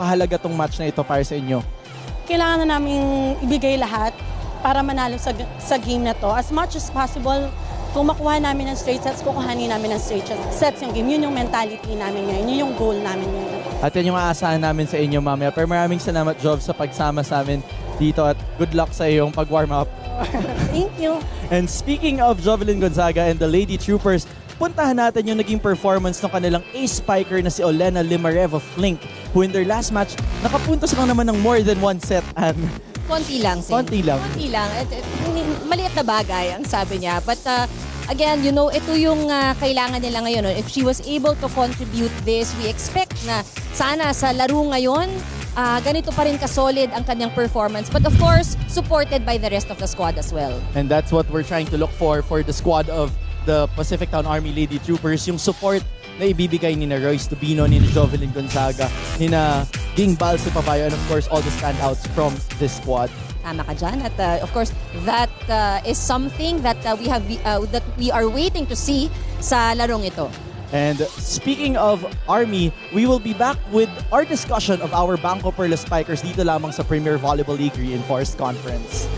Pahalaga tong match na ito para sa inyo? Kailangan na namin ibigay lahat para manalo sa game na to. As much as possible, kung makuha namin ng straight sets, kukuhanin namin ng straight sets yung game. Yun yung mentality namin ngayon. Yun yung goal namin ngayon. At yan yung aasahan namin sa inyo mamaya. Pero maraming salamat, Jov, sa pagsama sa amin dito at good luck sa iyong pag-warm up. Thank you. And speaking of Jovelyn Gonzaga and the Lady Troopers, puntahan natin yung naging performance ng kanilang ace spiker na si Olena Limarev of Flink, who in their last match, nakapuntos lang naman ng more than one set. And konti lang, Sin. Konti lang. Konti lang. Maliit na bagay ang sabi niya. But again, you know, ito yung kailangan nila ngayon. If she was able to contribute this, we expect na sana sa laro ngayon, ganito pa rin ka-solid ang kanyang performance. But of course, supported by the rest of the squad as well. And that's what we're trying to look for the squad of the PacificTown-Army Lady Troopers. Yung support na ibibigay ni na Royce Tubino, ni Jovelyn Gonzaga, ni na Ging Balse Pabayo, and of course, all the standouts from this squad. Tama ka dyan. At of course, that is something that that we are waiting to see sa larong ito. And speaking of Army, we will be back with our discussion of our BanKo Perlas Spikers dito lamang sa Premier Volleyball League Reinforced Conference.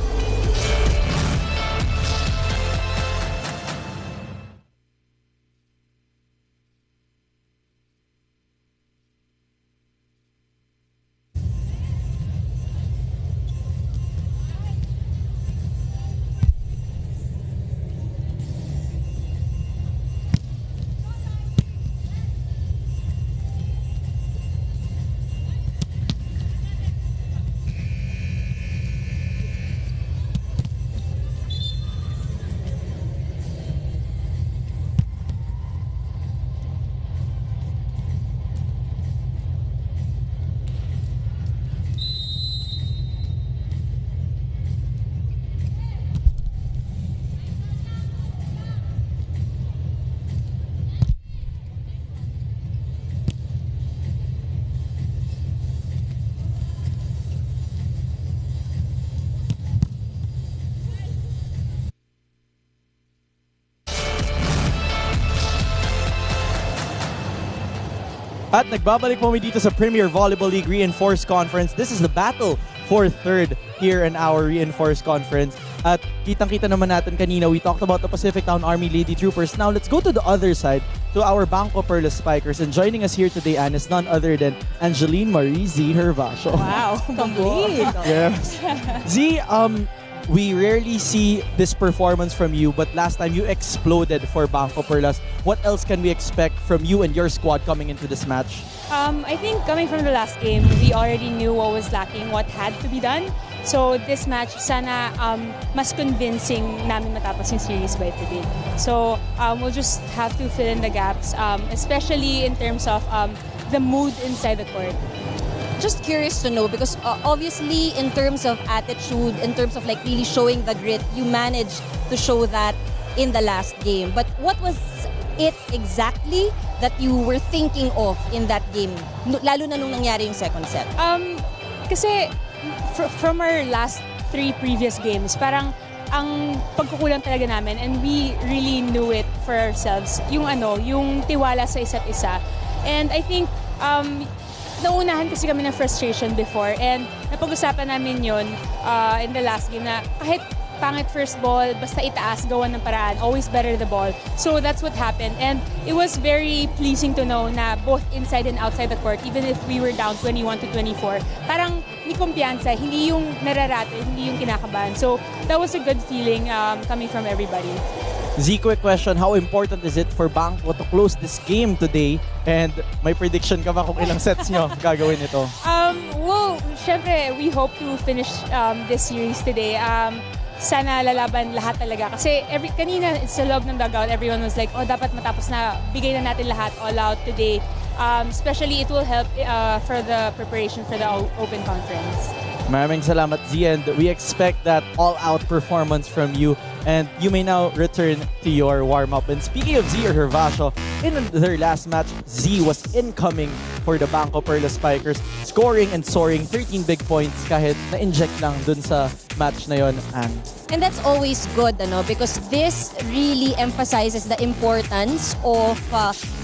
At nagbabalik po kami dito sa Premier Volleyball League Reinforced Conference. This is the battle for third here in our Reinforced Conference. At kitang-kita naman natin kanina, we talked about the PacificTown-Army Lady Troopers. Now let's go to the other side, to our BanKo Perlas Spikers. And joining us here today, Anne, is none other than Angeline Marie Z. Hervasio. Wow, complete. Yes. Z, we rarely see this performance from you, but last time you exploded for BanKo Perlas. What else can we expect from you and your squad coming into this match? I think coming from the last game, we already knew what was lacking, what had to be done. So this match, sana mas convincing namin matapos yung series by today. So we'll just have to fill in the gaps, especially in terms of the mood inside the court. Just curious to know, because obviously in terms of attitude, in terms of like really showing the grit, you managed to show that in the last game. But what was it exactly that you were thinking of in that game, lalo na nung nangyari yung second set? Kasi from our last 3 previous games, parang ang pagkukulang talaga namin, and we really knew it for ourselves, yung tiwala sa isa't isa. And I think nauunahan kasi kami ng frustration before, and napag-usapan namin yun in the last game na kahit pangit first ball, basta itaas, gawan ng paraan, always better the ball. So that's what happened, and it was very pleasing to know na both inside and outside the court, even if we were down 21-24, parang may kumpiyansa, hindi yung nararato, hindi yung kinakabahan. So that was a good feeling coming from everybody. Z, quick question, how important is it for BanKo to close this game today? And may prediction ka ba kung ilang sets nyo gagawin ito? Well, syempre, we hope to finish this series today. Sana lalaban lahat talaga. Kasi kanina sa loob ng dugout, everyone was like, oh, dapat matapos na, bigay na natin lahat all out today. Especially, it will help for the preparation for the Open Conference. Maraming salamat, Z, and we expect that all-out performance from you. And you may now return to your warm-up. And speaking of Z or Hervasio, in their last match, Z was incoming for the BanKo Perlas Spikers, scoring and soaring 13 big points kahit na-inject lang dun sa match na yon. And that's always good, because this really emphasizes the importance of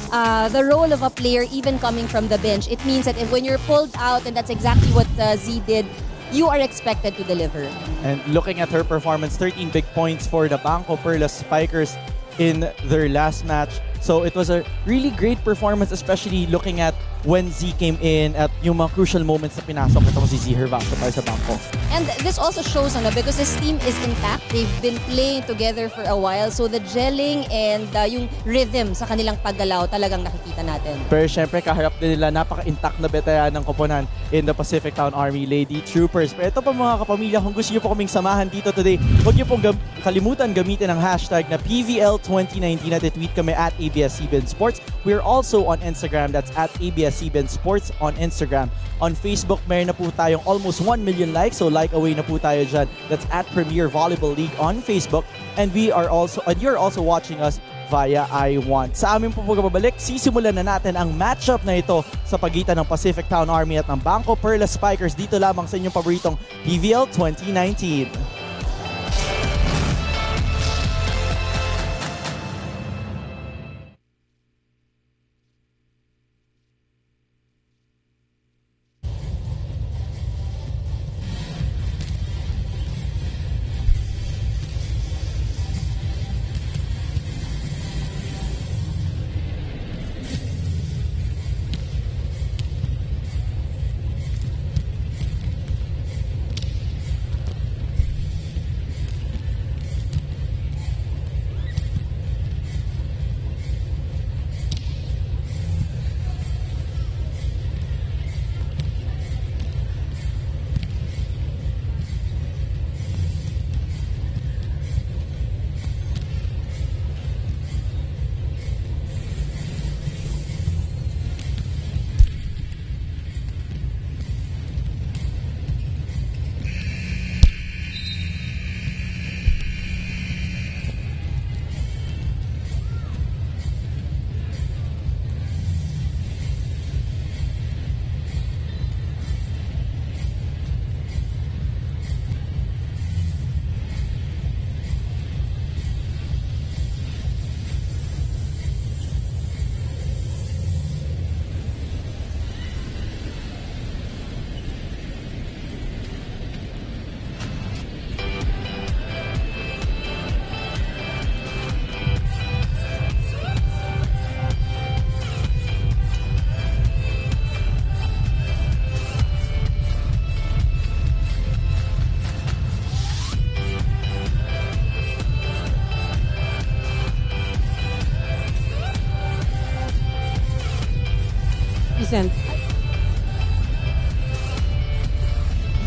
the role of a player even coming from the bench. It means that when you're pulled out, and that's exactly what Z did, you are expected to deliver. And looking at her performance, 13 big points for the BanKo Perlas Spikers in their last match. So it was a really great performance, especially looking at when Z came in at yung mga crucial moments na pinasok itong si Z Hervaso para sa BanKo. And this also shows because this team is intact. They've been playing together for a while. So the gelling and yung rhythm sa kanilang paggalaw talagang nakikita natin. Pero syempre, kaharap din nila napaka-intact na veteran ng koponan in the PacificTown-Army Lady Troopers. Pero ito pa mga kapamilya, kung gusto niyo po kaming samahan dito today, huwag niyo pong kalimutan gamitin ang hashtag na PVL2019 at tweet kami at ABS-CBN Sports. We're also on Instagram. That's at ABS-CBN Sports on Instagram. On Facebook, meron na po tayong almost 1 million likes. So like away na po tayo dyan. That's at Premier Volleyball League on Facebook. And you're also watching us via iWant. Sa amin po pagkababalik, sisimulan na natin ang matchup na ito sa pagitan ng PacificTown-Army at ng BanKo Perlas Spikers dito lamang sa inyong paboritong PVL 2019.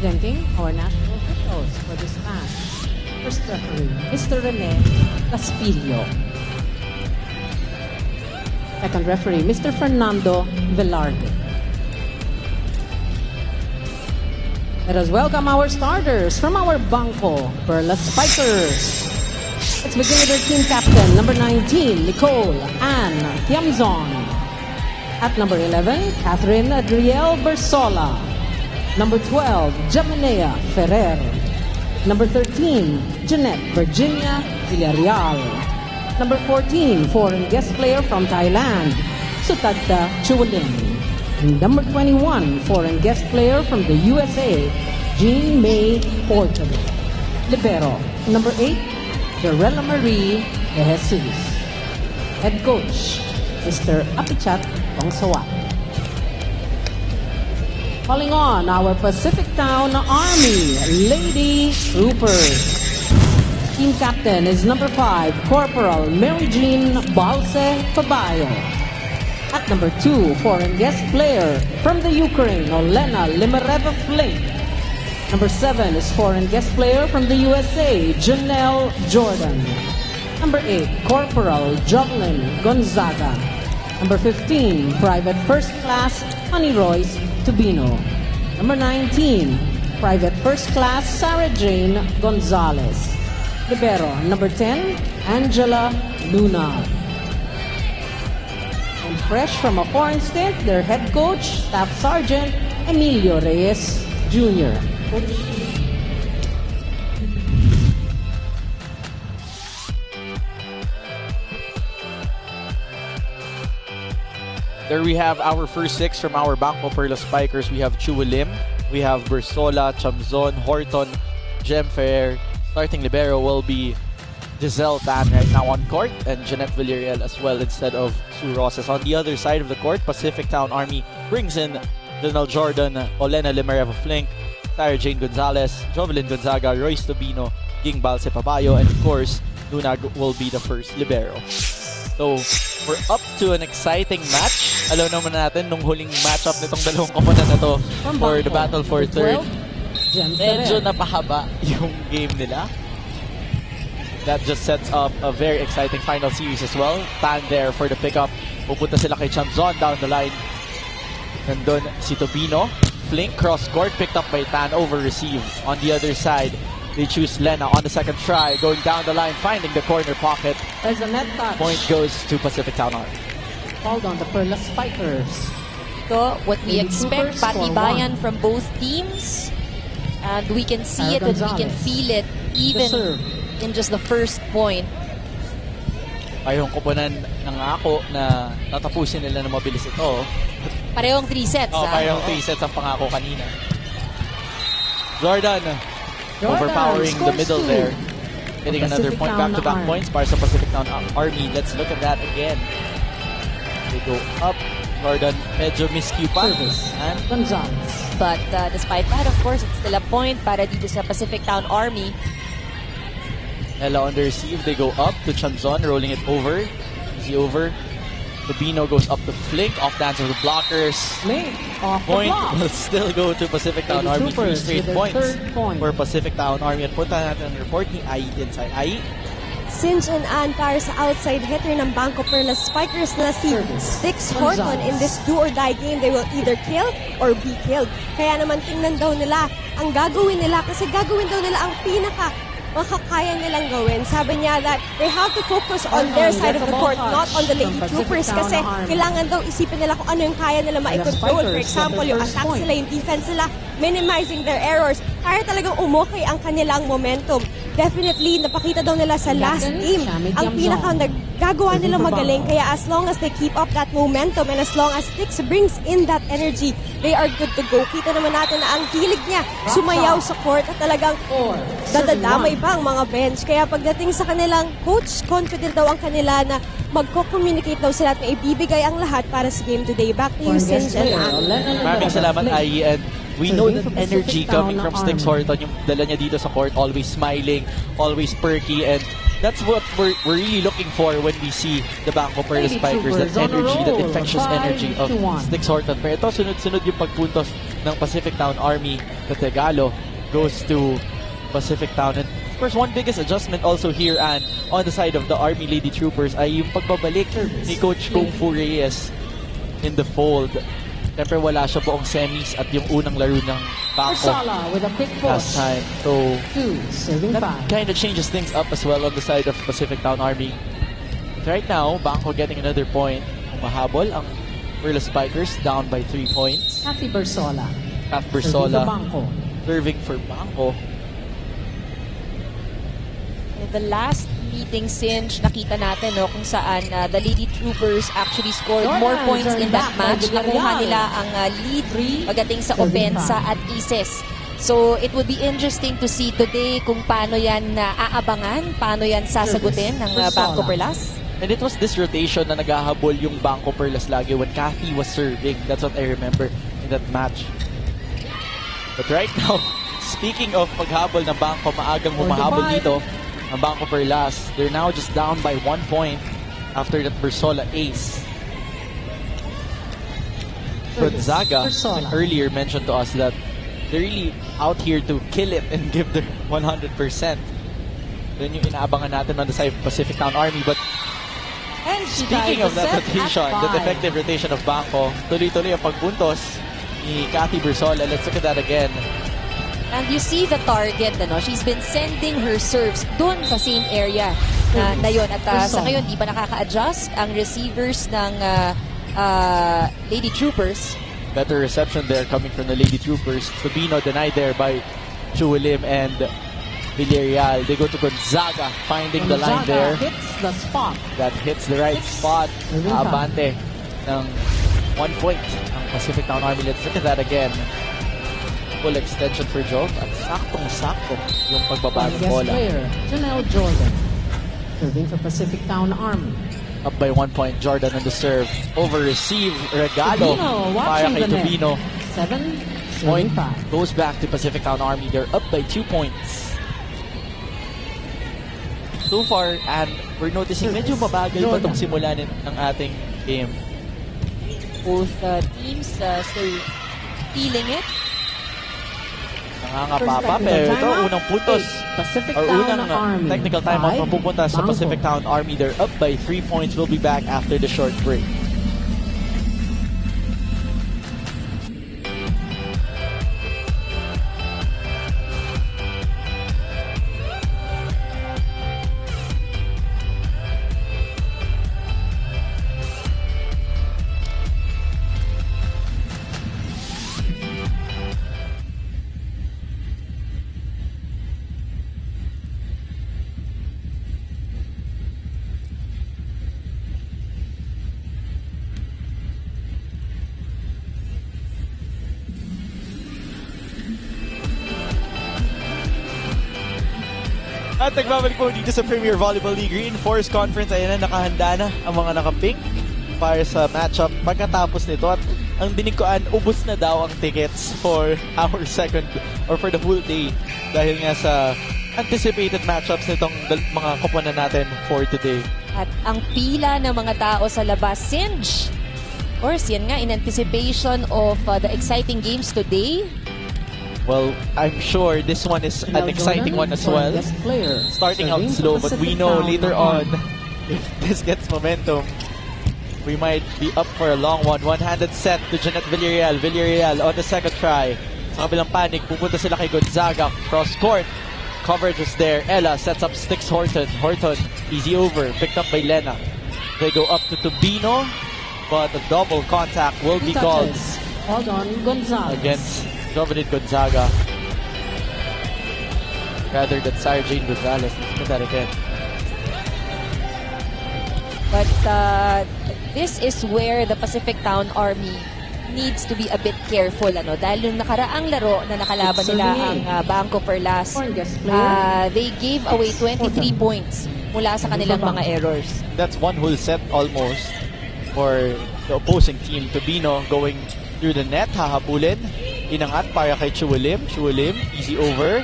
Presenting our national officials for this match. First referee, Mr. Rene Caspillo. Second referee, Mr. Fernando Velarde. Let us welcome our starters from our BanKo Perlas Spikers. Let's begin with our team captain, number 19, Nicole Ann Tiamzon. At number 11, Catherine Adriel Bersola. Number 12, Jamanea Ferrer. Number 13, Jeanette Virginia Villarreal. Number 14, foreign guest player from Thailand, Sutadta Chualin. Number 21, foreign guest player from the USA, Jean May Porter. Libero, number 8, Dorella Marie De Jesus. Head coach, Mr. Apichat Bongsawa. Calling on our PacificTown-Army Lady Troopers. Team captain is number 5, Corporal Mary Jean Balse Pabayo. At number 2, foreign guest player from the Ukraine, Olena Limareva Flake. Number 7 is foreign guest player from the USA, Janelle Jordan. Number 8, Corporal Jovelyn Gonzaga. Number 15, Private First Class Honey Royce Tubino. Number 19, Private First Class Sarah Jane Gonzalez. Libero, number 10, Angela Luna. And fresh from a foreign stint, their head coach, Staff Sergeant Emilio Reyes Jr. There we have our first 6 from our BanKo Perlas Spikers. We have Chua Lim, we have Bersola, Chamzon, Horton, Jem Ferrer. Starting libero will be Giselle Tan right now on court, and Jeanette Villarreal as well instead of Sue Rosas. On the other side of the court, Pacific-Town-Army brings in Donald Jordan, Olena Limareva Flink, Sarah Jane Gonzalez, Jovelyn Gonzaga, Royce Tobino, Ging Balse Pabayo, and of course, Luna will be the first libero. So, we're up to an exciting match. Alam naman natin, nung huling matchup nitong dalawang koponan na to for the battle for third, medyo napahaba yung game nila. That just sets up a very exciting final series as well. Tan there for the pickup. Pupunta sila kay Chamzon down the line. Nandun si Tobino. Flink cross-court, picked up by Tan, over-receive. On the other side, they choose Lena on the second try, going down the line, finding the corner pocket. There's a net touch. Point goes to Pacific-Town-Army. Called on the Perlas Spikers. So, what we Lady expect, Troopers for patibayan 1. from both teams. And we can see it and we can feel it even in just the first point. Parehong koponan ng ako na tatapusin nila na mabilis ito. Parehong 3 sets. Parehong 3 sets ang pangako kanina. Jordan overpowering the middle there. Getting another point, back-to-back points para sa Pacific-Town-Army. Let's look at that again. They go up. Jordan medyo miscue pa. And Gonzalez. But despite that, of course, it's still a point para dito sa Pacific-Town-Army. Ella on the receive. They go up to Chamzon, rolling it over. Easy over. Tobino goes up to Flink, off the hands of the blockers. Flink off the Point block. will still go to Pacific-Town-Army. 3 straight points for Pacific-Town-Army. At punta natin ang report ni Ai inside. Ai? Sinj and Ann para sa outside hitter ng BanKo Perlas Spikers na si Styx Horton. In this do-or-die game, they will either kill or be killed. Kaya naman tingnan daw nila ang gagawin nila kasi gagawin daw nila ang pinaka makakaya nilang gawin. Sabi niya that they have to focus on their side of the court, not on the Lady Troopers kasi kailangan daw isipin nila kung ano yung kaya nila ma-control. For example, yung attack sila, yung defense sila, minimizing their errors para talagang umukay ang kanilang momentum. Definitely, napakita daw nila sa last game ang pinaka nagagawa nila magaling. Kaya as long as they keep up that momentum and as long as Styx brings in that energy, they are good to go. Kita naman natin na ang hilig niya sumayaw sa court at talagang dadadamay pa ang mga bench. Kaya pagdating sa kanilang coach, confident daw ang kanila na magko-communicate daw sila at may ibibigay ang lahat para sa game today. Back to you, Sinj and Ann. Maraming salamat, Ai. And we know that energy coming from Styx Horton, yung dala niya dito sa court, always smiling, always perky, and that's what we're really looking for when we see the BanKo Perlas Spikers, that energy, that infectious energy of Styx Horton. Pero ito, sunod-sunod yung pagpuntos ng Pacific-Town-Army. The Tegalo goes to Pacific-Town. And of course, one biggest adjustment also here, and on the side of the Army Lady Troopers, ay yung pagbabalik ni Coach Kung Fu Reyes in the fold. Siyempre wala siya buong semis at yung unang laro ng BanKo last time. So, that kind of changes things up as well on the side of Pacific-Town-Army. Right now, BanKo getting another point. Mahabol ang Perlas Spikers down by 3 points. Kathy Bersola. Kath Bersola serving for BanKo. The last meeting, Sinj, nakita natin kung saan the Lady Troopers actually scored more points in that match. Nakuha nila ang lead pagdating sa opensa at aces. So, it would be interesting to see today kung paano yan aabangan, paano yan sasagutin ng BanKo Perlas. And it was this rotation na naghahabol yung BanKo Perlas lagi when Kathy was serving. That's what I remember in that match. But right now, speaking of paghabol ng BanKo, maagang humahabol dito ang BanKo Perlas. They're now just down by 1 point after that Bersola ace. Gonzaga earlier mentioned to us that they're really out here to kill it and give their 100%. Yun yung inaabangan natin on the side of Pacific-Town-Army. But speaking of that rotation, that effective rotation of BanKo, tuloy-tuloy ang pagpuntos ni Kathy Bersola. Let's look at that again. And you see the target, she's been sending her serves dun sa same area na yun. At sa ngayon, di pa nakaka-adjust ang receivers ng Lady Troopers. Better reception there coming from the Lady Troopers. Tobino denied there by Chua Lim and Villarreal. They go to Gonzaga, finding the line there. Hits the spot. That hits the right spot. Abante ng 1 point ang PacificTown-Army. Let's look at that again. Full extension for Jove at saktong-sakto yung pagbabago Guest bola. player, Janelle Jordan. Serving for Pacifictown-Army. Up by 1 point, Jordan on the serve. Over-receive, regalo Tubino para watching kay the net. Tubino. 7, Point 75. goes back to PacificTown-Army. They're up by 2 points. So far, and we're noticing medyo mabagal pa itong simula ng ating game. Both teams still feeling it. Nangangapapa, pero ito, unang puntos. Or unang Pacifictown-Army. technical timeout 5, mapupunta sa BanKo. PacificTown-Army. They're up by 3 points. We'll be back after the short break. At nagbabalik po dito sa Premier Volleyball League Reinforced Conference. Ayan na, nakahanda na ang mga naka-pink para sa matchup pagkatapos nito. At ang dinikuan, ubos na daw ang tickets for our second or for the full day dahil nga sa anticipated matchups nitong mga koponan natin for today. At ang pila ng mga tao sa labas, Singe. Of course, yan nga, in anticipation of the exciting games today. Well, I'm sure this one is an exciting one as well. Guest player, Starting out serving slow, for but we know later on, Pacifictown-Army. if this gets momentum, we might be up for a long one. One-handed set to Jeanette Villarreal. Villarreal on the second try. Sa kabilang panic, pupunta sila kay Gonzaga. Cross court. Coverage is there. Ella sets up Sticks Horton. Horton, easy over. Picked up by Lena. They go up to Tubino, but a double contact will be called Hold on, Gonzalez. against Jovelyn Gonzaga. Rather than Sarah Jane Gonzalez. Let's put that again. But this is where the Pacifictown-Army needs to be a bit careful. Dahil yung nakaraang laro na nakalaban nila ang BanKo Perlas, Guest player. they gave away 23 points mula sa kanilang mga errors. That's one whole set almost for the opposing team. Tubino going through the net, hahabulin. Inangat para kay Chualim. Chualim, easy over.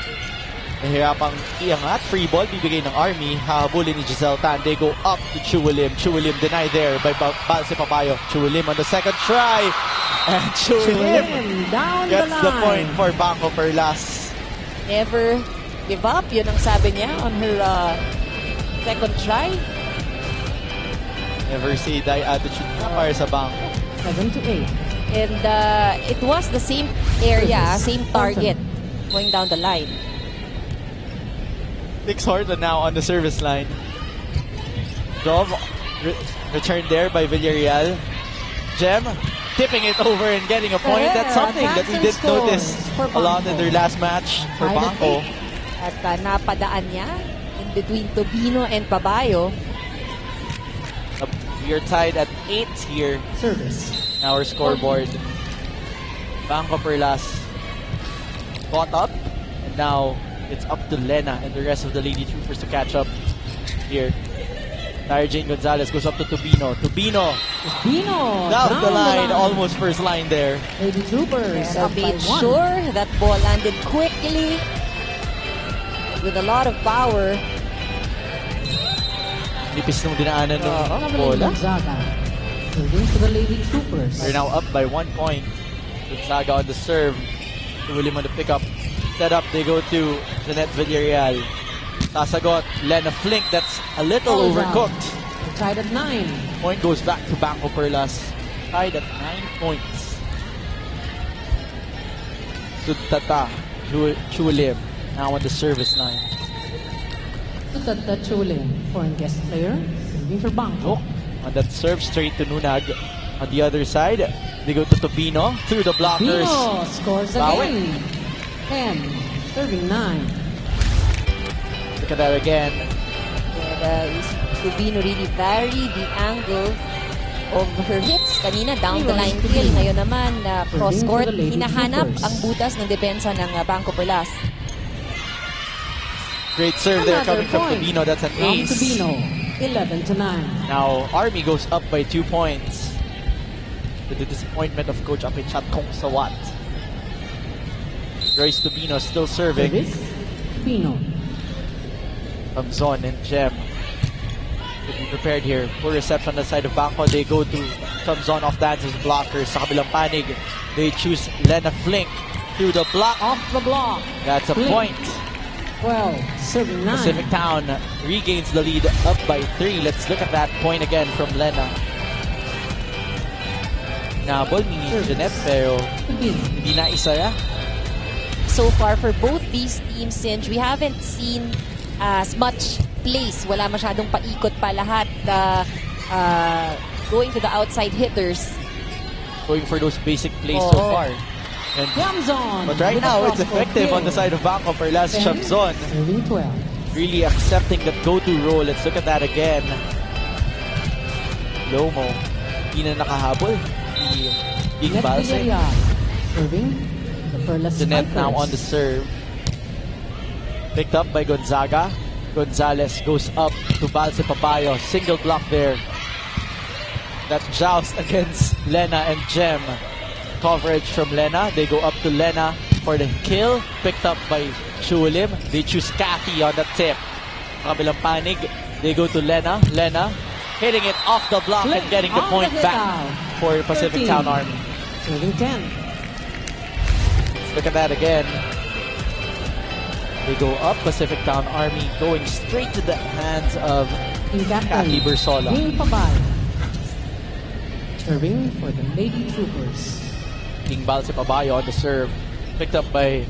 Nahirapang iangat. Free ball, bibigay ng Army. Hahabulin ni Giselle Tan. They go up to Chualim. Chualim denied there by Balse Papayo. Chualim on the second try. And Chualim Down gets the the line. point for BanKo Perlas. Never give up, yun ang sabi niya on her second try. Never say die attitude na para sa BanKo. 7-8. And it was the same area, same target going down the line. Sticks Horton now on the service line. Dove returned there by Villarreal. Gem tipping it over and getting a point. That's something that we did notice a lot in their last match for BanKo. At napadaan niya in between Tubino and Pabayo. We are tied at 8 here Service. in our scoreboard. BanKo Perlas caught up, and now it's up to Lena and the rest of the Lady Troopers to catch up here. Sarah Jane Gonzalez goes up to Tubino. Tubino Dino down the line, almost first line there. Lady Troopers So up by made 1. sure that ball landed quickly with a lot of power. Nipis nung dinaanan ng Evelyn bola. Gonzaga. Serving to the Lady Troopers. They're now up by 1 point. Gonzaga on the serve. William on the pickup. Set up, they go to Jeanette Villarreal. Sasagot, Lena Flink, that's a little Falls overcooked. out. Tied at 9. Point goes back to BanKo Perlas. Tied at 9 points. Sutata, Chulim, now on the service line. Sutata Chulim, foreign guest player. Serving for BanKo. On that serve straight to Nunag. On the other side, they go to Tubino through the blockers. Dino scores Bawi. again. 10. Serving 9. Look at that again. And Tubino really varied the angle of her hits. Kanina, down the line kill. Ngayon naman, cross-court. Hinahanap ang butas ng depensa ng BanKo Perlas. Great serve there coming from Tubino. That's an ace. Tubino, 11-9. Now, Army goes up by 2 points. To the disappointment of Coach Apichat Kong Sawat. Joyce Tubino still serving. Tubino. Zon and Gem to be prepared here. Poor reception on the side of BanKo. They go to Zon off dances blockers. Sa kabilang panig, they choose Lena Flink through the block. Off the block. That's a Flink. point. 12-9. Pacific Town regains the lead up by 3. Let's look at that point again from Lena. Nabol ni Jeanette pero hindi na isa. So far for both these teams, Singe, we haven't seen as much place. Wala masyadong paikot pa lahat. Going to the outside hitters. Going for those basic plays so far. And, but right now, it's effective on the side of BanKo Perlas. Shamzon really accepting that go-to role. Let's look at that again. Lomo, hindi na nakahabol. Big Balse. Jeanette now on the serve. Picked up by Gonzaga. Gonzalez goes up to Balse Papayo. Single block there. That joust against Lena and Gem. Coverage from Lena. They go up to Lena for the kill. Picked up by Shulim. They choose Kathy on the tip. Kabilang panig. They go to Lena. Lena hitting it off the block and getting the point back for PacificTown-Army. 10. Look at that again. They go up. PacificTown-Army going straight to the hands of Kathy Bersola. Serving for the Lady Troopers. King Balse Pabayo on the serve. Picked up by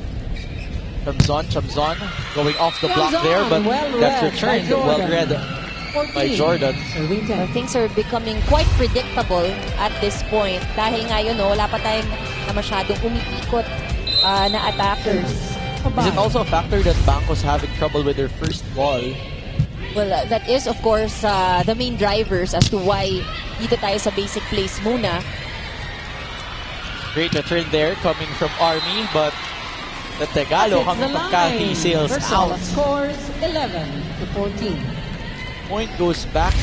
Chamzon going off the block there, but that's returned well read by Jordan. Things are becoming quite predictable at this point. Dahil ngayon, wala pa tayong na masyadong umiikot na attackers. Is it also a factor that BanKo's having trouble with their first ball? Well, that is of course the main drivers as to why dito tayo sa basic plays muna. Great return there coming from Army, but the Tegalo coming from Kathy sails out. Scores 11-14. Point goes back.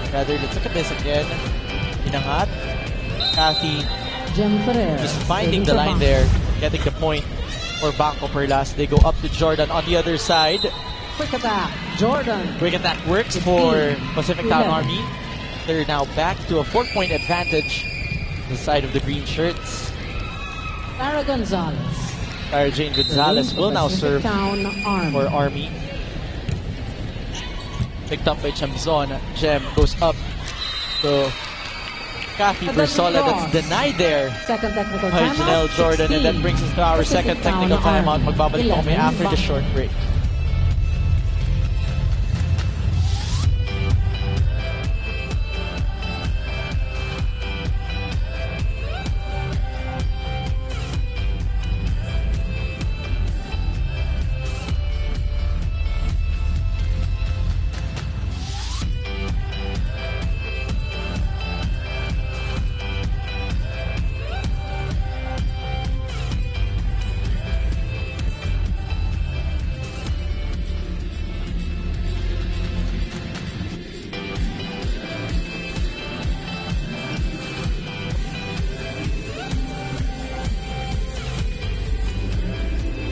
Rather, let's look at this again. Inangat. Kathy just finding the line there, getting the point for BanKo Perlas. They go up to Jordan on the other side. Quick attack, Jordan. Quick attack works for PacificTown-Army. They're now back to a 4-point advantage. The side of the green shirts. Sarah Gonzalez. Sarah Jane Gonzalez will now serve for Army. Picked up by Chamzon. Gem goes up to Kathy Bersola. That's denied there Second technical by Janelle Jordan. And that brings us to our second technical timeout. Magbabalik kami after the short break.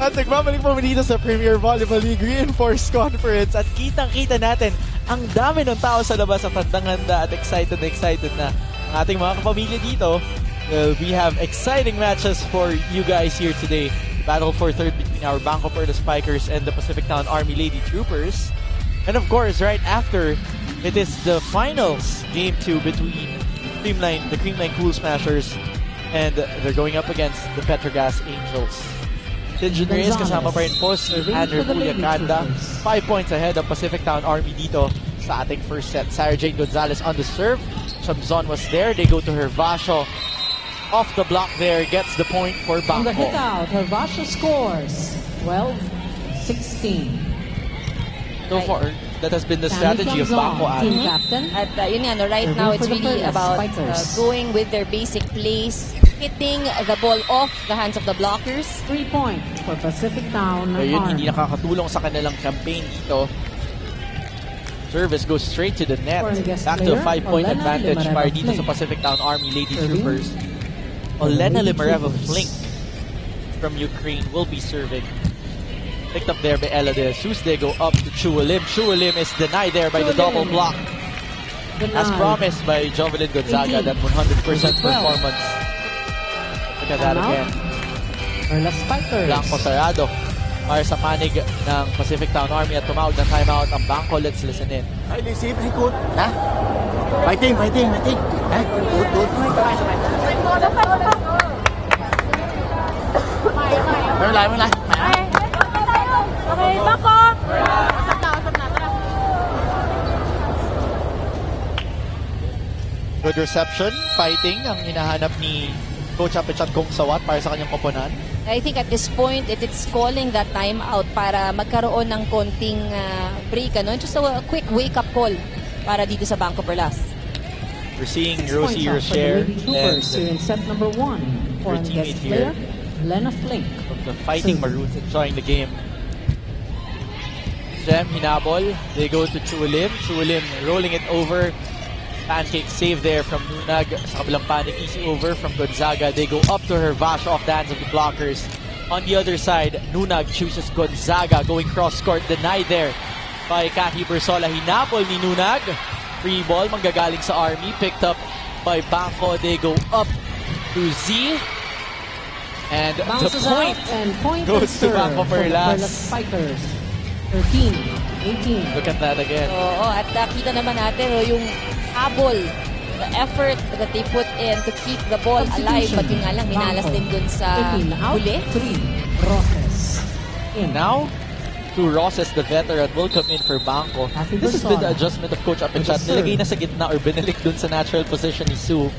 At nagbabalik po dito sa Premier Volleyball League Reinforced Conference at kitang-kita natin ang dami ng tao sa labas at handang-handa at excited na ang ating mga kapamilya dito. We have exciting matches for you guys here today. Battle for third between our BanKo Perlas Spikers and the PacificTown-Army Lady Troopers. And of course, right after, it is the finals, Game 2 between the Creamline Cool Smashers, and they're going up against the Petrogas Angels. Tinjun Reyes kasama pa rin po si Andrew Puliacanda. 5 points ahead of PacificTown-Army dito sa ating first set. Sarah Jane Gonzalez on the serve. Chamzon was there. They go to Hervasio. Off the block there, gets the point for BanKo. On the hit out, Hervasio scores 12-16. So far, That has been the Tammy strategy of Tiamzon, BanKo. team captain. At yun nga, no, right Serving now for it's the really Perlas about Spikers. going with their basic plays, hitting the ball off the hands of the blockers. 3-point for PacificTown-Army. Ngayon, hindi nakakatulong sa kanilang campaign dito. Service goes straight to the net. Foreign guest Back to a player, 5-point Olena advantage Limareva para dito Flink. sa PacificTown-Army Lady Serving. Troopers. Olena Lady Limareva Troopers. Flink from Ukraine will be serving. Picked up there by Ella De Jesus. They go up to Chualim. Chualim is denied there by the double block. As promised by Jovelyn Gonzaga, 18. that 100% 12. performance. Look at that Timeout. again. Perlas Spikers. Blanco Sarado para sa panig ng PacificTown-Army at tumawag ng timeout ang BanKo. Let's listen in. Ay, lisip, ikot. Ha? Fighting, fighting, fighting. Ha? Good, good. May wala. Okay, BanKo! Good reception, fighting ang hinahanap ni Coach Apichat Kong Sawat para sa kanyang koponan. I think at this point, it's calling that timeout para magkaroon ng konting break. Ano? Just a quick wake-up call para dito sa BanKo Perlas. We're seeing 6 Rosie points out for the Rocher Lady Troopers here in and set number 1. Foreign teammate guest here. player, Lena Flink. from the Fighting Serving. Maroons enjoying the game. Jem hinabol. They go to Chualim. Chualim rolling it over. Pancake save there from Nunag. Sa kabilang panig, easy over from Gonzaga. They go up to her Vash off the hands of the blockers. On the other side, Nunag chooses Gonzaga going cross-court. Denied there by Cathy Bersola. Hinabol ni Nunag. Free ball, manggagaling sa Army. Picked up by BanKo. They go up to Z. And the Bounces point out and point goes and to serve BanKo for the Perlas. Perlas Spikers. 13, 18. Look at that again. Oo, at nakita naman natin yung habol, the effort that they put in to keep the ball alive. But yun nga lang, minalas din dun sa 18 out, huli. 3. Roses. In. Now, to Roses, the veteran, will come in for BanKo. Cathy This has been the Bersola. adjustment of Coach Apichat. With the Nilagay na serve. sa gitna or binalik dun sa natural position ni Sue.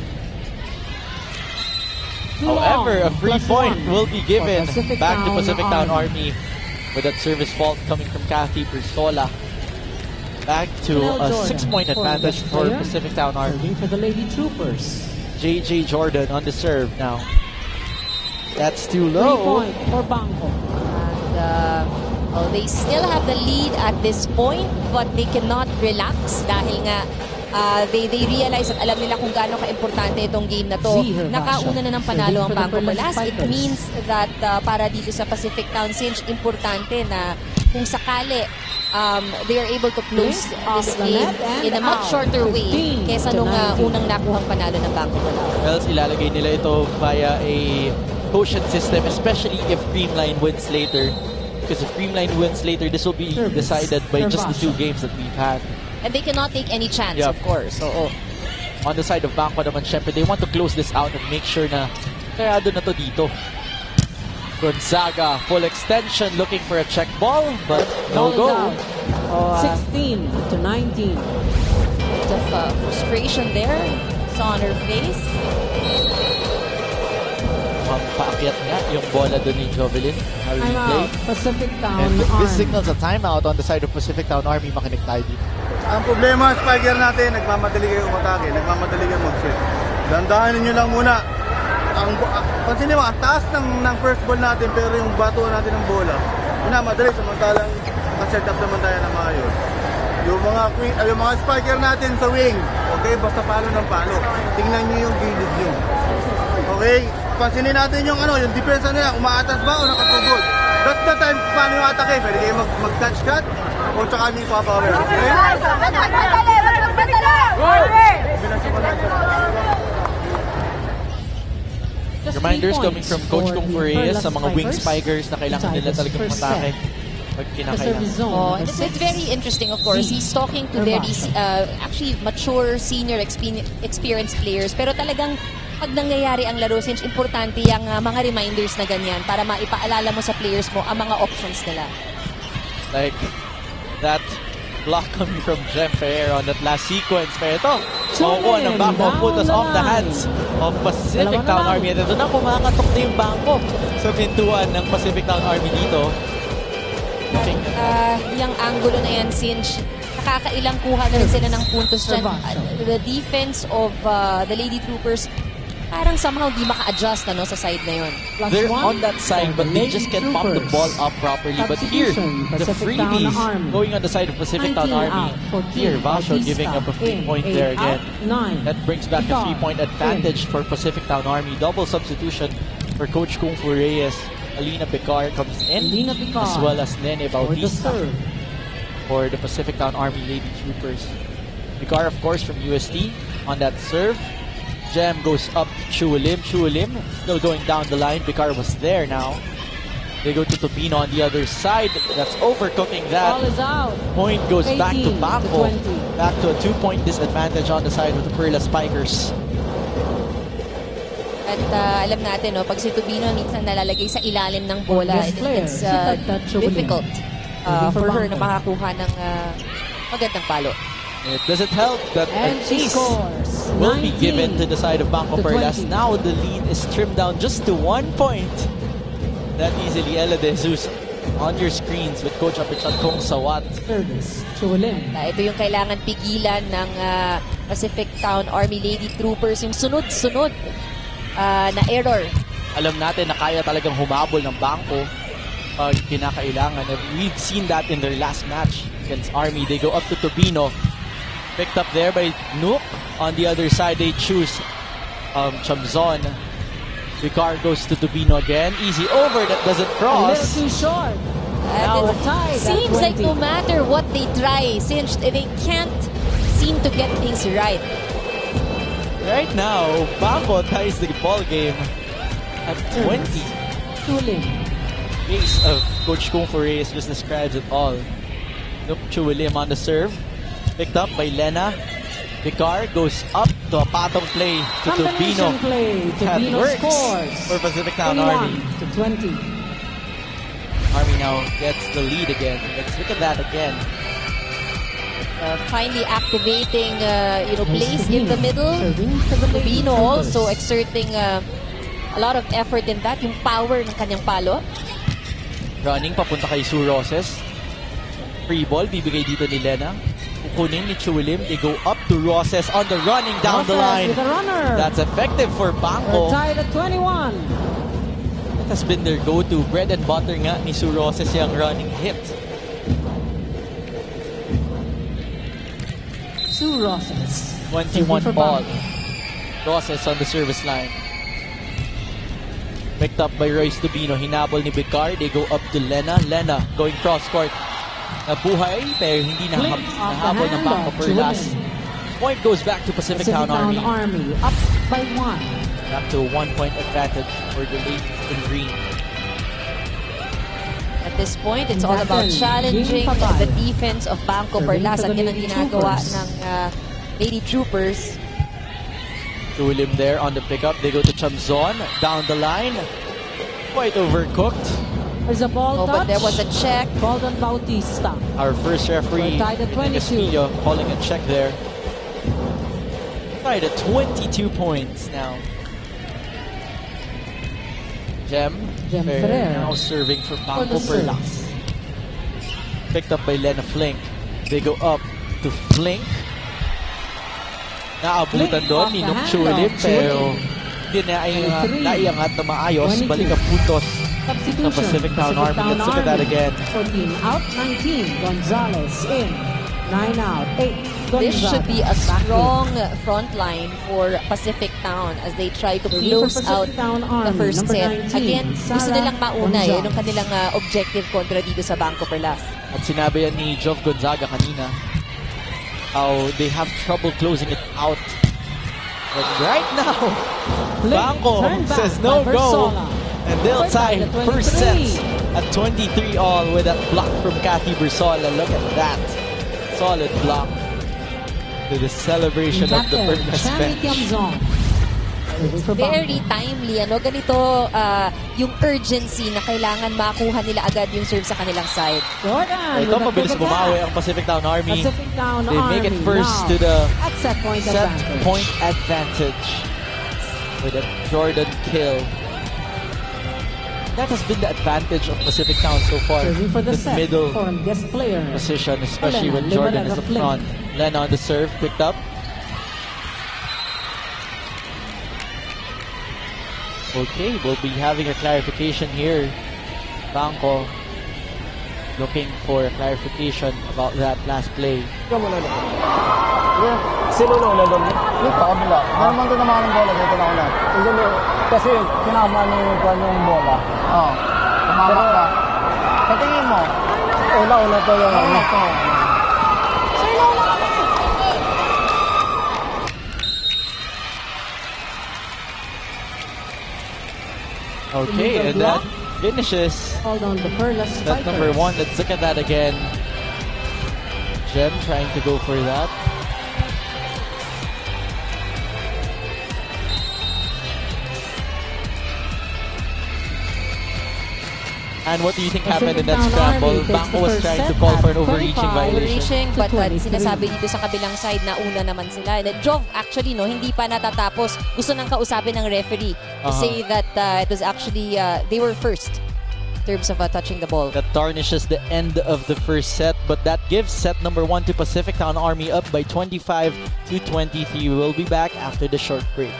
However, a free point will be given back to PacificTown-Army with that service fault coming from Cathy Bersola. Back to a 6-point advantage for PacificTown-Army. Serving for the Lady Troopers. JJ Jordan on the serve now. That's too 3 low. point for BanKo. And they still have the lead at this point, but they cannot relax dahil nga they realize at alam nila kung gaano ka-importante itong game na to. Z, Hervasio. Nakauna na ng panalo ang Serving for the BanKo Perlas Perlas. It Spikers. means that para dito sa Pacific Town, since importante na kung sakali they are able to close Blink off this the game net and in a much out. shorter way 15 kesa to nung 19. unang nakuhang panalo ng BanKo Perlas. Else ilalagay nila ito via a quotient system, especially if Creamline wins later. Because if Creamline wins later, this will be Service. decided by just the Hervasio. 2 games that we've had. And they cannot take any chance, Yeah. of course. So, On the side of BanKo naman, syempre, they want to close this out and make sure na kayado na to dito. Gonzaga, full extension, looking for a check ball, but no Ball go. down. 16 to 19. bit of frustration there. Saw on her face. Paakyat nga yung bola doon ni Jovelyn. A replay. Timeout. PacificTown And this Army. signals a timeout on the side of PacificTown-Army. Makinig tayo dito. Ang problema, spiker natin, nagmamadali kayo umatake, nagmamadali kayo mag-set. Dandahanin nyo lang muna. Pansinin mo, ang taas ng first ball natin, pero yung batuan natin ng bola, minamadali, samantalang ka-set up naman tayo na maayos. Yung mga spiker natin sa wing, okay, basta palo ng palo. Tingnan nyo yung gilid nyo. Okay? Pansinin natin yung yung depensa nila, umaatas ba o nakatugod. That's the time paano yung atake. Pwede kayo mag-touch cut o tsaka nyo yung papower. Okay? Just Reminders 3 coming points from Coach for Kung the Furias Perlas sa mga wing Spikers. spikers na kailangan Inside nila this talagang first matake set. pag The kinakailangan. service zone. Oh, number it's 6. very interesting, of course. Z. He's talking to very Hervasio. actually mature, senior, experienced players. Pero talagang pag nangyayari ang laro, since importante yung mga reminders na ganyan para maipaalala mo sa players mo ang mga options nila. Like that block coming from Jem Ferrer on that last sequence. Pero ito, makukuha ng BanKo, put us off the hands of PacificTown-Army. At ito na, kumakatok na yung BanKo sa pintuan ng PacificTown-Army dito. Yung angulo na yan, since nakakailang kuha na rin sila ng puntos dyan. The defense of the Lady Troopers, parang somehow di maka-adjust sa side na yun. They're on that side, but they just can't pump the ball up properly. But here, the freebies going on the side of PacificTown-Army. Here, Vasho giving up a 3-point there again. That brings back a 3-point advantage for PacificTown-Army. Double substitution for Coach Kung Fu Reyes. Alina Picar comes in, as well as Nene Bautista for the PacificTown-Army Lady Troopers. Picar, of course, from UST on that serve. Gem goes up to Chualim. Chualim still going down the line. Picar was there now. They go to Topino on the other side. That's overcooking that. Ball is out. Point goes back to 18 BanKo. to 20. Back to a 2-point disadvantage on the side of the Perlas Spikers. At alam natin, pag si Tubino minsan nalalagay sa ilalim ng bola, Best player, it's si Tata Chualim. difficult for her na BanKo. makakuha ng magandang palo. It doesn't help that And a she ace scores. will be 19 given to the side of BanKo to Perlas. 20. Now the lead is trimmed down just to 1 point. That easily, Ella De Jesus on your screens with Coach Apichat Kong Sawat. Service. Chualim. Ito yung kailangan pigilan ng PacificTown-Army Lady Troopers, yung sunod-sunod na error. Alam natin na kaya talagang humabol ng BanKo pag kinakailangan. We've seen that in their last match against Army. They go up to Tobino. Picked up there by Nook. On the other side, they choose Chamzon. Picar goes to Tobino again. Easy over, that doesn't A cross. little too short. Now, We're tied at seems like 20. no matter what they try, since they can't seem to get things right. Right now, BanKo ties the ball game at 20. Chualim. Pace of Coach Kung Fu Reyes just describes it all. Nook Chualim on the serve. Picked up by Lena. Picar goes up to a patong play to Tobino. Combination play. That Tobino works scores. for PacificTown-Army. 21 to 20. Army now gets the lead again. Let's look at that again. Finally activating, plays in the middle. Tobino also exerting a lot of effort in that. Yung power ng kanyang palo. Running papunta kay Sue Roses. Free ball, bibigay dito ni Lena. Kukunin ni Chualim. They go up to Roses on the running down the Roses line. with a runner. That's effective for We're BanKo. tied at 21. That has been their go-to. Bread and butter nga ni Sue Roses yung running hit. Sue Roses. 21 for ball. BanKo. Roses on the service line. Picked up by Royce Tobino. Hinabol ni Bicar. They go up to Lena. Lena going cross-court. Nabuhay pero hindi nahabol ng BanKo Perlas. Point goes back to PacificTown-Army. Army up by 1. Back to a 1-point advantage for the ladies in green. At this point, it's all about challenging the defense of BanKo Perlas. At yan ang ginagawa ng Lady Troopers. Chualim there on the pickup. They go to Chamzon. Down the line. Quite overcooked. There's a ball touch. But there was a check. Called on Bautista. Our first referee, We're tied at 22. Castillo, calling a check there. Tied at 22 points now. Gem Ferrer now serving for for BanKo the Perlas. Picked up by Lena Flink. They go up to Flink. Naabutan doon ni Nook Chualim pero hindi na naiangat na maayos. 22. Balik ang puntos Substitution. sa PacificTown-Army. Let's look at that again. 14 out, 19. Gonzalez in. 9 out, 8. Gonzalez. This should be a Back in. strong front line for PacificTown as they try to Serving close for out PacificTown-Army, the first number set. 19, Again, gusto Sarah nilang mauna. Gonzalez. Yun ang kanilang objective kontra dito sa BanKo Perlas. At sinabi yan ni Jov Gonzaga kanina how they have trouble closing it out. But right now, BanKo Turn back says no by go. Versola. And they'll We're tie tied at first set 23. at 23 all with that block from Cathy Bersola. Look at that. Solid block to the celebration of the Captain Perlas Shani bench. Tiamzon. Serving for Very BanKo. timely. Ganito yung urgency na kailangan makuha nila agad yung serve sa kanilang side. Jordan Ito, with a mabilis quick bumawi attack. ang PacificTown-Army. PacificTown They make it Army first now to the at set point set advantage. point advantage with a Jordan kill. that has been the advantage of Pacific Town so far. Serving for the This set, middle foreign guest player. position, especially Elena, when Jordan Lima is up Lena front. Lena on the serve, picked up. Okay, we'll be having a clarification here. BanKo looking for a clarification about that last play. Sino nung nandun? Yung kabila. Ano naman ito naman ang bola? Dito na ulit. Kasi sinama ni Juan yung bola. Oo. Tumama ka. Sa tingin mo? Una to yung ano. Okay, and that finishes Hold on the Perlas that Spikers. number 1. Let's look at that again. Jem trying to go for that. And what do you think happened in that scramble? BanKo was trying to call for an overreaching violation. Overreaching, but to 23. sinasabi dito sa kabilang side na una naman sila. And it drove actually, no, hindi pa natatapos. Gusto nang kausapin ng referee to say that it was actually, they were first in terms of touching the ball. That tarnishes the end of the first set, but that gives set number 1 to PacificTown-Army up by 25 to 23. We will be back after the short break.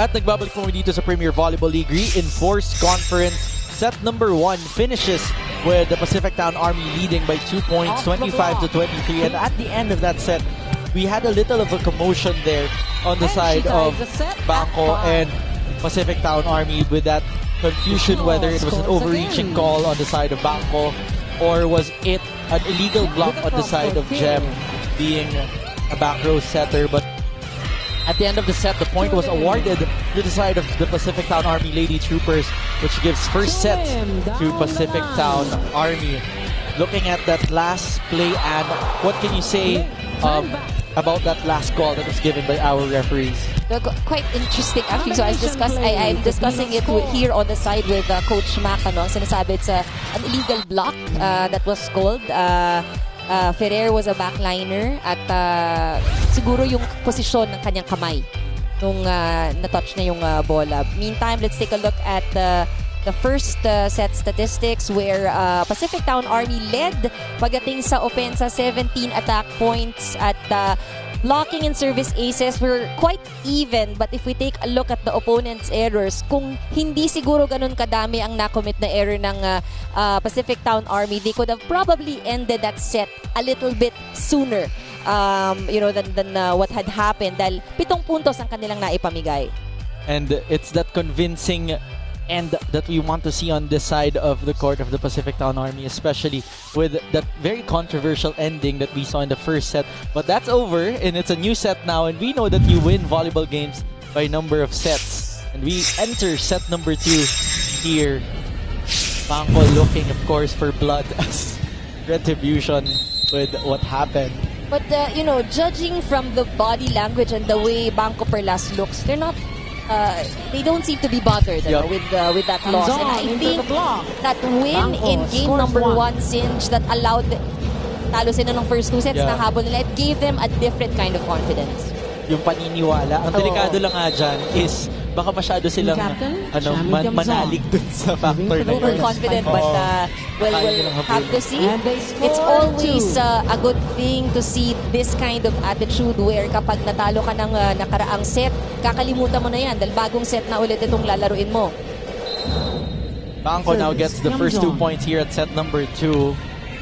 At nagbabalik po dito sa Premier Volleyball League Reinforced Conference. Set number 1 finishes with the PacificTown-Army leading by 2 points, 25 to 23. And at the end of that set, we had a little of a commotion there on the side of BanKo and PacificTown-Army with that confusion whether it was an overreaching call on the side of BanKo or was it an illegal block on the side of Jem being a back row setter. But at the end of the set, the point was awarded to the side of the PacificTown-Army Lady Troopers, which gives first set to PacificTown-Army. Looking at that last play, and what can you say about that last call that was given by our referees? Quite interesting actually. So I'm discussing it here on the side with Coach Mac. Ang sinasabi, it's an illegal block that was called. Ferrer was a backliner at siguro yung posisyon ng kanyang kamay nung na-touch na yung bola. Meantime, let's take a look at the first set statistics where PacificTown-Army led pagdating sa opensa, 17 attack points at blocking and service aces were quite even, but if we take a look at the opponent's errors, kung hindi siguro ganun kadami ang nakommit na error ng PacificTown-Army, they could have probably ended that set a little bit sooner than what had happened dahil 7 puntos ang kanilang naipamigay. And it's that convincing end that we want to see on this side of the court of the PacificTown-Army, especially with that very controversial ending that we saw in the first set. But that's over, and it's a new set now, and we know that you win volleyball games by number of sets. And we enter set number 2 here. BanKo looking, of course, for blood as retribution with what happened. But, judging from the body language and the way BanKo Perlas looks, they're not they don't seem to be bothered with that loss. And I think that win in game number 1 cinch that allowed talo sila ng first 2 sets na habol nila, it gave them a different kind of confidence. Yung paniniwala. Ang delikado lang nga dyan is baka masyado silang Captain, ano, Champion Tiamzon. manalig dun sa factor na yun. Overconfident, but well, we'll have to see. And they score It's always 2. a good thing to see this kind of attitude where kapag natalo ka ng nakaraang set, kakalimutan mo na yan dahil bagong set na ulit itong lalaruin mo. BanKo now gets the first 2 Tiamzon. points here at set number 2.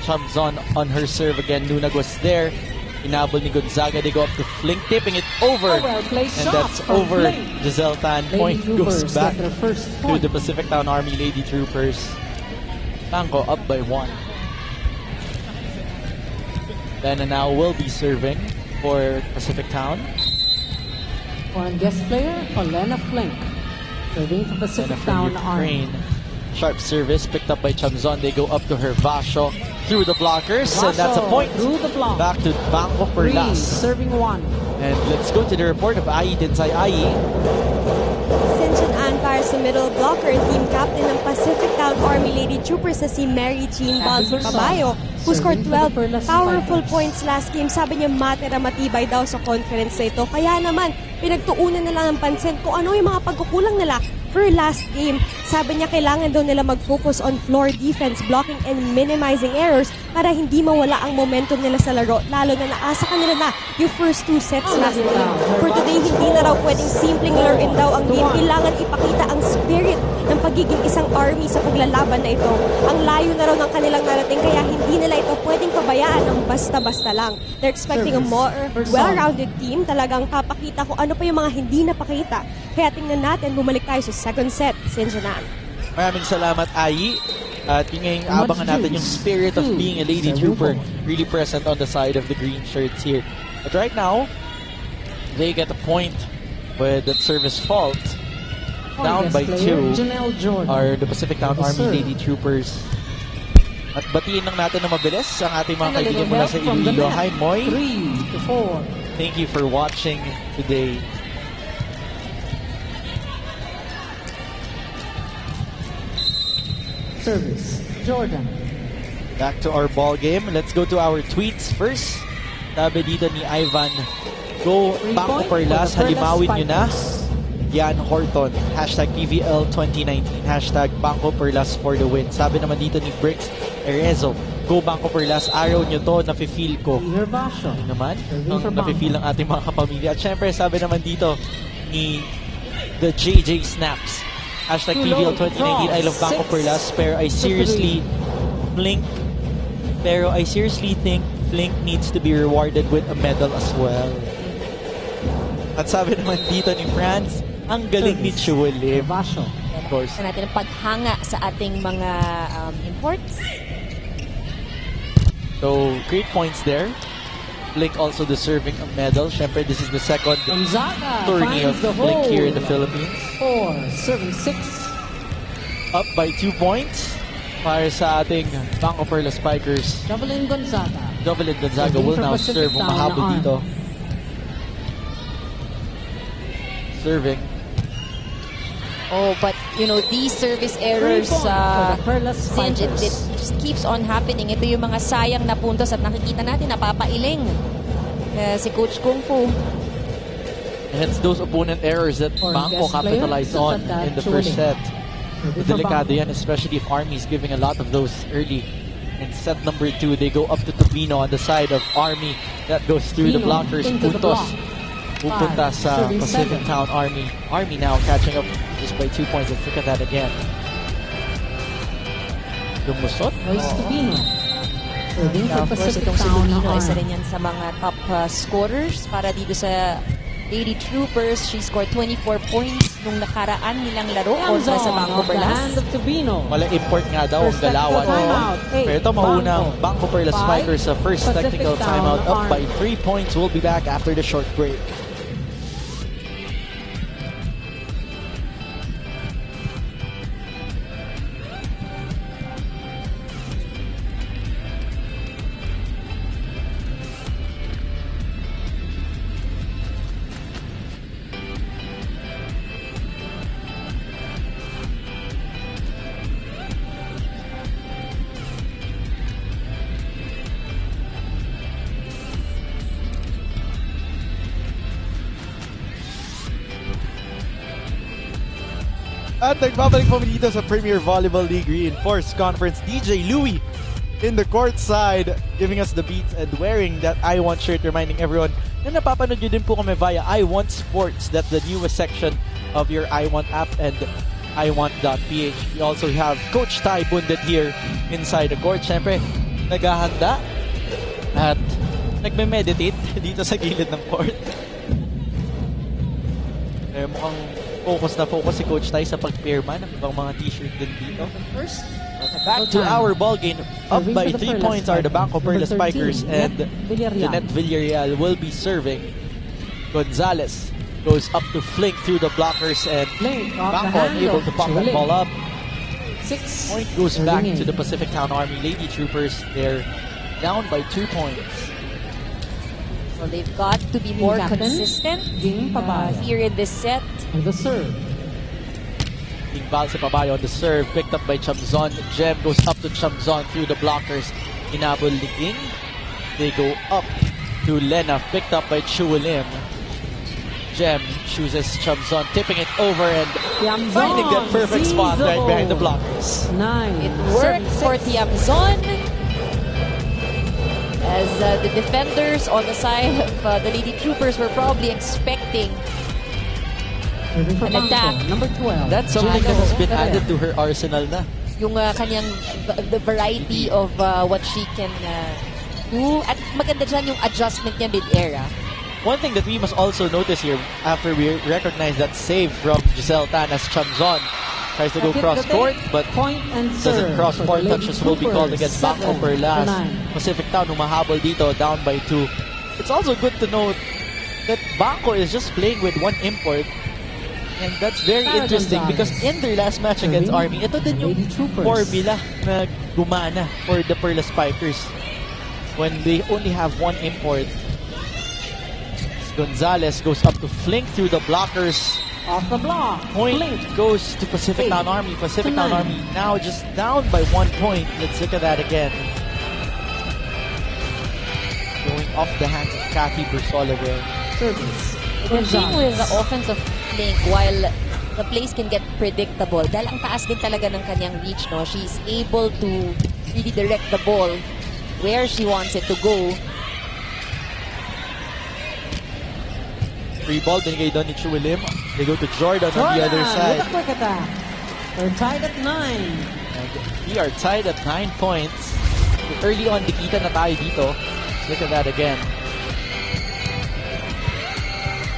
Tiamzon on her serve again. Lunag was there. Inabol ni Gonzaga. They go up to Flink, tipping it over. A well-played And shot that's from over. Flink. Giselle Tan. Lady Point goes Troopers back get their first to point. the PacificTown-Army Lady Troopers. BanKo up by 1. Lena now will be serving for Pacific Town. Foreign guest player, Olena Flink. Serving for And Pacific from Town Army. Ukraine. Sharp service picked up by Tiamzon. They go up to her Vasho through the blockers. And that's a point. Through the block. Back to BanKo 3, Perlas. serving 1. And let's go to the report of Ai Tinsay Ai. Sinjan Ann para sa middle blocker, team captain ng Pacific Town-Army Lady Troopers na si Mary Jean Balso Caballo, who scored 12 powerful points last game. Sabi niya matira matibay daw sa conference na ito. Kaya naman, pinagtuunan na lang ng pansin kung ano yung mga pagkukulang nila for last game. Sabi niya kailangan daw nila mag-focus on floor defense, blocking and minimizing errors para hindi mawala ang momentum nila sa laro, lalo na naasa kanila na yung first 2 sets last game. For today, hindi na raw pwedeng simpleng laruin daw ang game. Kailangan ipakita ang spirit ng pagiging isang army sa paglalaban na ito. Ang layo na raw ng kanilang narating, kaya hindi nila ito pwedeng pabayaan ng basta-basta lang. They're expecting a more well-rounded team. Talagang papakita kung ano pa yung mga hindi napakita. Kaya tingnan natin, bumalik tayo sa second set, Sinjanan. Maraming salamat, Ai. At yun nga yung abangan natin yung spirit of being a lady trooper really present on the side of the green shirts here. But right now, they get a point with that service fault. Down by 2 are the Pacific Town-Army Lady Troopers. At batiin lang natin na mabilis ang ating mga kaibigan mula sa Iloilo. Hi, Moy. 3-4. Thank you for watching today. Service, Jordan. Back to our ball game. Let's go to our tweets first. Sabi dito ni Ivan, go BanKo Perlas, halimawin nyo na. Yan Horton, hashtag PVL 2019, hashtag BanKo Perlas for the win. Sabi naman dito ni Bricks Erezo, go BanKo Perlas, araw nyo to, nafe-feel ko. Yun naman, nafe-feel ng ating mga kapamilya. At syempre, sabi naman dito ni the JJ Snaps, hashtag PVL 2019, I love BanKo Perlas, pero I seriously think Flink needs to be rewarded with a medal as well. At sabi naman dito ni Franz, ang galing ni Chulim. Of course. Sa natin ang paghanga sa ating mga imports. So, great points there. Flink also deserving a medal. Siyempre, this is the second tourney of Flink here in the Philippines. 4-7-6. Up by 2 points para sa ating BanKo Perlas Spikers. Jovelyn Gonzaga. Jovelyn Gonzaga will now serve. Mahabol dito. Serving. Oh, but you know, these service errors, it just keeps on happening. Ito yung mga sayang na puntos at nakikita natin, napapailing si Coach Kung Fu. And it's those opponent errors that BanKo capitalized on in the first set. Delikado yan, especially if Army is giving a lot of those early. In set number 2, they go up to Tubino on the side of Army. That goes through the blockers. Puntos pupunta sa Pacific Town-Army. Army now catching up just by 2 points. Let's look at that again. Lumusot. Of course, itong si Tubino, isa rin yan sa mga top scorers para dito sa Lady Troopers. She scored 24 points nung nakaraan nilang laro kontra sa BanKo Perlas. Wala import nga daw ang galawan. Pero ito mauna ang BanKo Perlas Spikers sa first technical timeout, up by 3 points. We'll be back after the short break. At nagbabalik po dito sa Premier Volleyball League Reinforced Conference, DJ Louie in the court side, giving us the beats and wearing that iWant shirt, reminding everyone na napapanood nyo din po kami via iWant Sports. That's the newest section of your iWant app and iWant.ph. We also have Coach Ty Bundet here inside the court. Siyempre, naghahanda at nagme-meditate dito sa gilid ng court. Mukhang focus si Coach Ty sa pag-pairman ng ibang mga t-shirt din dito. First, back to our ball game. Up by 3 points are the BanKo Perlas Spikers, and Jeanette Villarreal will be serving. Gonzalez goes up to flick through the blockers, and BanKo unable to pop that ball up. 6 Point goes back to the PacificTown-Army Lady Troopers. They're down by 2 points. So they've got to be more consistent here in this set. On the serve. Being Valse Pabayo on the serve, picked up by Chamzon. Jem goes up to Chamzon through the blockers. Inabol Liging. They go up to Lena, picked up by Chulim. Jem chooses Chamzon, tipping it over and finding that perfect spot right behind the blockers. 9. It worked for Tiamzon. As the defenders on the side of the Lady Troopers were probably expecting an attack. Number 12. That's something that has been added to her arsenal na. Yung kanyang the variety of what she can do. At maganda dyan yung adjustment niya mid-air. One thing that we must also notice here, after we recognize that save from Giselle Tan as Chamzon tries to go cross-court, but doesn't cross 4 touches, will be called against BanKo Perlas. PacificTown humahabol dito, down by 2. It's also good to note that BanKo is just playing with 1 import. And that's very interesting because in their last match against Army, ito din yung formula na gumana for the Perlas Spikers when they only have 1 import. Gonzalez goes up to flank through the blockers. Off the block. Point goes to PacificTown-Army. PacificTown-Army now just down by 1 point. Let's look at that again. Going off the hands of Cathy Bursola there. Service. The thing with the offensive flank, while the plays can get predictable, dahil ang taas din talaga ng kanyang reach, no? She's able to really direct the ball where she wants it to go. Free ball, binigay doon ni Chulim. They go to Jordan on the other side. With a quick attack. They're tied at 9. And we are tied at 9 points. Early on, dikita na tayo dito. Look at that again.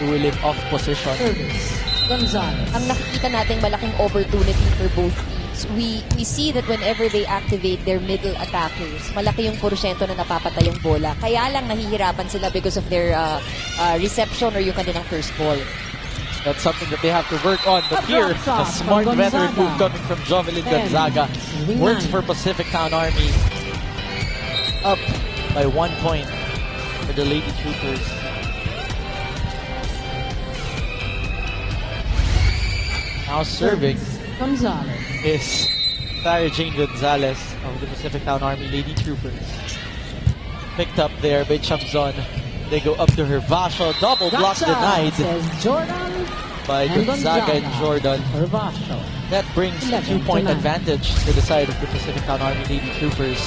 Chulim off position. Service. Gonzalez. Ang nakikita nating malaking opportunity for both teams. We see that whenever they activate their middle attackers, malaki yung porsyento na napapatay yung bola. Kaya lang nahihirapan sila because of their reception or yung kanilang first ball. That's something that they have to work on. But here, a smart veteran move coming from Jovelyn Gonzaga. Works for PacificTown-Army. Up by 1 point for the Lady Troopers. Now serving Gonzalez is Sarah Jane Gonzalez of the PacificTown-Army Lady Troopers. Picked up there by Chamzon. They go up to her. Vasho, double block denied Jordan by Gonzaga and Jordan. That brings a 2-point advantage to the side of the PacificTown-Army Lady Troopers.